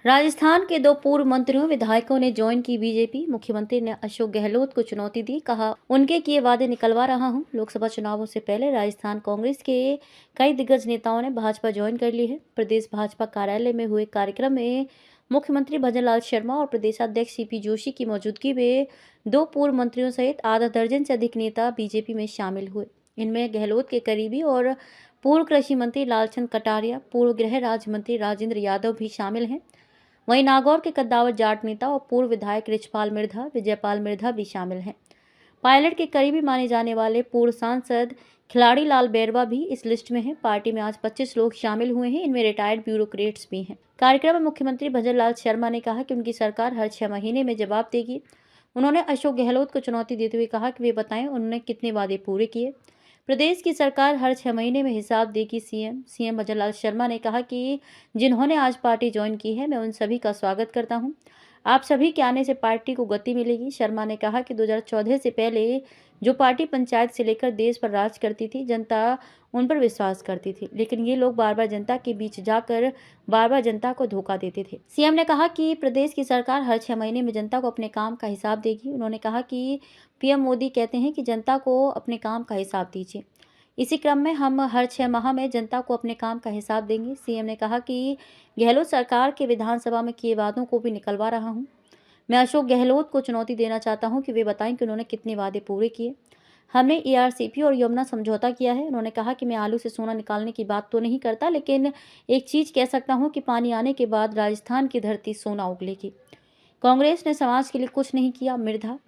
राजस्थान के दो पूर्व मंत्रियों विधायकों ने ज्वाइन की बीजेपी। मुख्यमंत्री ने अशोक गहलोत को चुनौती दी, कहा उनके किए वादे निकलवा रहा हूं। लोकसभा चुनावों से पहले राजस्थान कांग्रेस के कई दिग्गज नेताओं ने भाजपा ज्वाइन कर ली है। प्रदेश भाजपा कार्यालय में हुए कार्यक्रम में मुख्यमंत्री भजनलाल शर्मा और प्रदेशाध्यक्ष सीपी जोशी की मौजूदगी में दो पूर्व मंत्रियों सहित आधा दर्जन से अधिक नेता बीजेपी में शामिल हुए। इनमें गहलोत के करीबी और पूर्व कृषि मंत्री लालचंद कटारिया, पूर्व गृह राज्य मंत्री राजेंद्र यादव भी शामिल हैं। वहीं नागौर के कद्दावर जाट नेता और पूर्व विधायक रिछपाल मिर्धा, विजयपाल मिर्धा भी शामिल हैं। पायलट के करीबी माने जाने वाले पूर्व सांसद खिलाड़ी लाल बैरवा भी इस लिस्ट में हैं। पार्टी में आज 25 लोग शामिल हुए हैं, इनमें रिटायर्ड ब्यूरोक्रेट्स भी हैं। कार्यक्रम में मुख्यमंत्री भजनलाल शर्मा ने कहा कि उनकी सरकार हर 6 महीने में जवाब देगी। उन्होंने अशोक गहलोत को चुनौती देते हुए कहा कि वे बताएं उन्होंने कितने वादे पूरे किए। प्रदेश की सरकार हर 6 महीने में हिसाब देगी। सीएम भजनलाल शर्मा ने कहा कि जिन्होंने आज पार्टी ज्वाइन की है, मैं उन सभी का स्वागत करता हूं। आप सभी के आने से पार्टी को गति मिलेगी। शर्मा ने कहा कि 2014 से पहले जो पार्टी पंचायत से लेकर देश पर राज करती थी, जनता उन पर विश्वास करती थी, लेकिन ये लोग बार बार जनता के बीच जाकर बार बार जनता को धोखा देते थे। सीएम ने कहा कि प्रदेश की सरकार हर 6 महीने में जनता को अपने काम का हिसाब देगी। उन्होंने कहा कि पीएम मोदी कहते हैं कि जनता को अपने काम का हिसाब दीजिए। इसी क्रम में हम हर 6 माह में जनता को अपने काम का हिसाब देंगे। सीएम ने कहा कि गहलोत सरकार के विधानसभा में किए वादों को भी निकलवा रहा हूं। मैं अशोक गहलोत को चुनौती देना चाहता हूं कि वे बताएं कि उन्होंने कितने वादे पूरे किए। हमने ईआरसीपी और यमुना समझौता किया है। उन्होंने कहा कि मैं आलू से सोना निकालने की बात तो नहीं करता, लेकिन एक चीज कह सकता हूं कि पानी आने के बाद राजस्थान की धरती सोना उगलेगी। कांग्रेस ने समाज के लिए कुछ नहीं किया।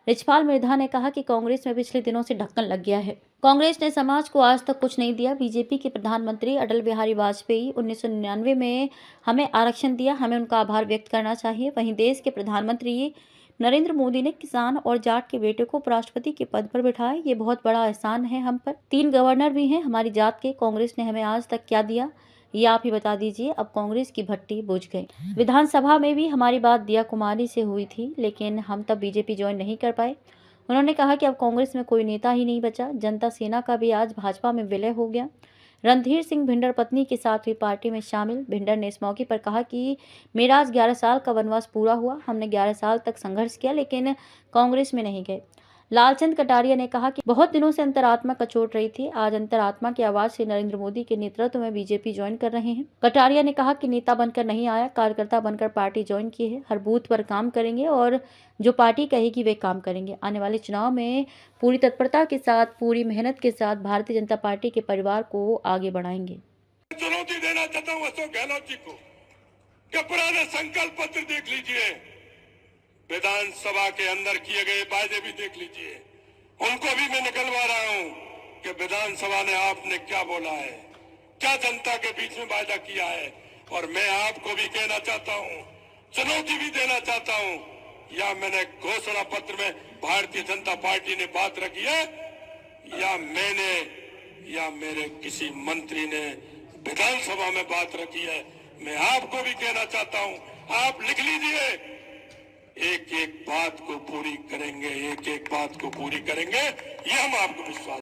रिछपाल मिर्धा ने कहा कि कांग्रेस में पिछले दिनों से ढक्कन लग गया है। कांग्रेस ने समाज को आज तक कुछ नहीं दिया। बीजेपी के प्रधानमंत्री अटल बिहारी वाजपेयी 1999 में हमें आरक्षण दिया, हमें उनका आभार व्यक्त करना चाहिए। वहीं देश के प्रधानमंत्री नरेंद्र मोदी ने किसान और जाट के बेटे को उपराष्ट्रपति के पद पर बिठाया। ये बहुत बड़ा एहसान है हम पर। 3 गवर्नर भी हैं हमारी जात के। कांग्रेस ने हमें आज तक क्या दिया, ये आप ही बता दीजिए। अब कांग्रेस की भट्टी बुझ गई। विधानसभा में भी हमारी बात दिया कुमारी से हुई थी, लेकिन हम तब बीजेपी ज्वाइन नहीं कर पाए। उन्होंने कहा कि अब कांग्रेस में कोई नेता ही नहीं बचा। जनता सेना का भी आज भाजपा में विलय हो गया। रणधीर सिंह भिंडर पत्नी के साथ हुई पार्टी में शामिल। भिंडर ने इस मौके पर कहा कि मेरा आज 11 साल का वनवास पूरा हुआ। हमने 11 साल तक संघर्ष किया, लेकिन कांग्रेस में नहीं गए। लालचंद कटारिया ने कहा कि बहुत दिनों से अंतरात्मा कचोट रही थी। आज अंतरात्मा की आवाज से नरेंद्र मोदी के नेतृत्व में बीजेपी ज्वाइन कर रहे हैं। कटारिया ने कहा कि नेता बनकर नहीं आया, कार्यकर्ता बनकर पार्टी ज्वाइन की है। हर बूथ पर काम करेंगे और जो पार्टी कहेगी वे काम करेंगे। आने वाले चुनाव में पूरी तत्परता के साथ, पूरी मेहनत के साथ भारतीय जनता पार्टी के परिवार को आगे बढ़ाएंगे। चुनौती देना चाहता हूं अशोक गहलोत जी को कि पुराने संकल्प पत्र देख लीजिए, विधानसभा के अंदर किए गए वायदे भी देख लीजिए। उनको भी मैं निकलवा रहा हूं कि विधानसभा ने आपने क्या बोला है, क्या जनता के बीच में वायदा किया है। और मैं आपको भी कहना चाहता हूं, चुनौती भी देना चाहता हूं, या मैंने घोषणा पत्र में भारतीय जनता पार्टी ने बात रखी है, या मैंने या मेरे किसी मंत्री ने विधानसभा में बात रखी है। मैं आपको भी कहना चाहता हूं, आप लिख लीजिए, एक एक बात को पूरी करेंगे, एक एक बात को पूरी करेंगे, ये हम आपको विश्वास